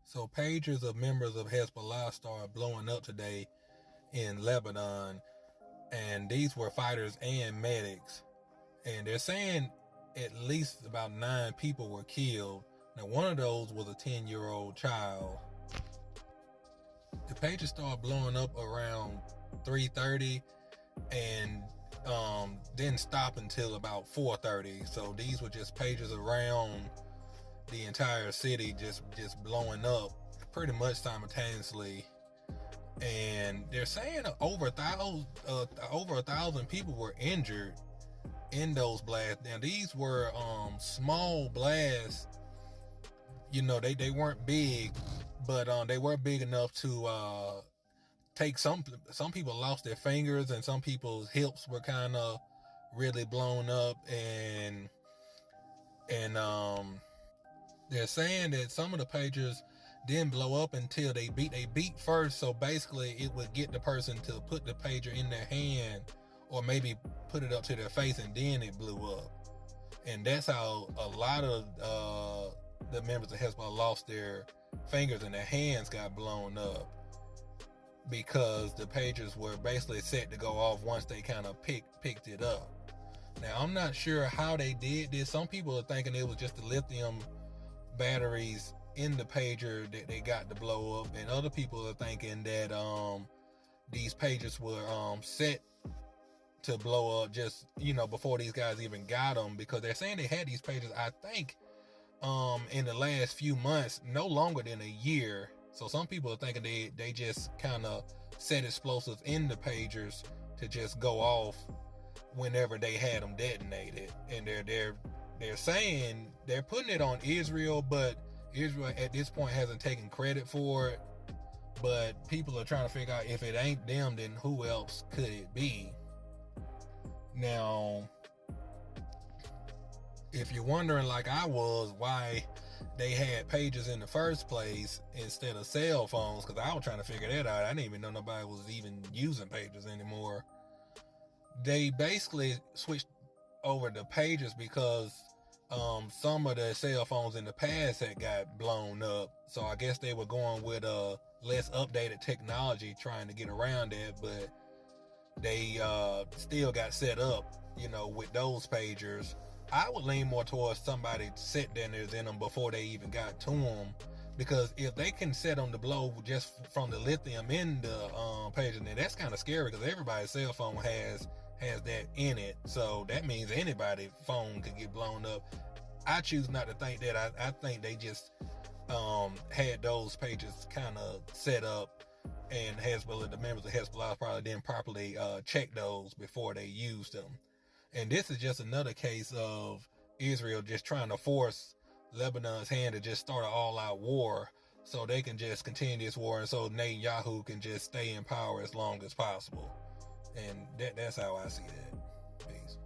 So pages of members of Hezbollah started blowing up today in Lebanon, and these were fighters and medics. And they're saying at least about 9 people were killed. Now, one of those was a 10-year-old child. The pages started blowing up around 3:30, and didn't stop until about 4:30. So these were just pages around the entire city, just blowing up pretty much simultaneously. And they're saying over a thousand people were injured in those blasts. Now these were small blasts. They weren't big, but they were big enough to take some people lost their fingers, and some people's hips were kind of really blown up, and they're saying that some of the pagers didn't blow up until they beat first. So basically it would get the person to put the pager in their hand, or maybe put it up to their face, and then it blew up. And that's how a lot of the members of Hezbollah lost their fingers, and their hands got blown up, because the pagers were basically set to go off once they kind of picked it up. Now, I'm not sure how they did this. Some people are thinking it was just the lithium batteries in the pager that they got to blow up, and other people are thinking that these pagers were set to blow up just before these guys even got them, because they're saying they had these pagers, I think, in the last few months, no longer than a year. So some people are thinking they just kind of set explosives in the pagers to just go off whenever they had them detonated. And they're saying they're putting it on Israel, but Israel at this point hasn't taken credit for it. But people are trying to figure out, if it ain't them, then who else could it be? Now, if you're wondering, like I was, why they had pages in the first place instead of cell phones, because I was trying to figure that out. I didn't even know nobody was even using pages anymore. They basically switched over to pages because some of the cell phones in the past had got blown up. So I guess they were going with less updated technology, trying to get around that, but they still got set up, with those pagers. I would lean more towards somebody set detonated in them before they even got to them, because if they can set them to blow just from the lithium in the pager, then that's kind of scary, because everybody's cell phone has that in it. So that means anybody's phone could get blown up. I choose not to think that. I think they just had those pages kind of set up, and Hezbollah, the members of Hezbollah, probably didn't properly check those before they used them. And this is just another case of Israel just trying to force Lebanon's hand to just start an all-out war, so they can just continue this war, and so Netanyahu can just stay in power as long as possible. And that's how I see that. Peace.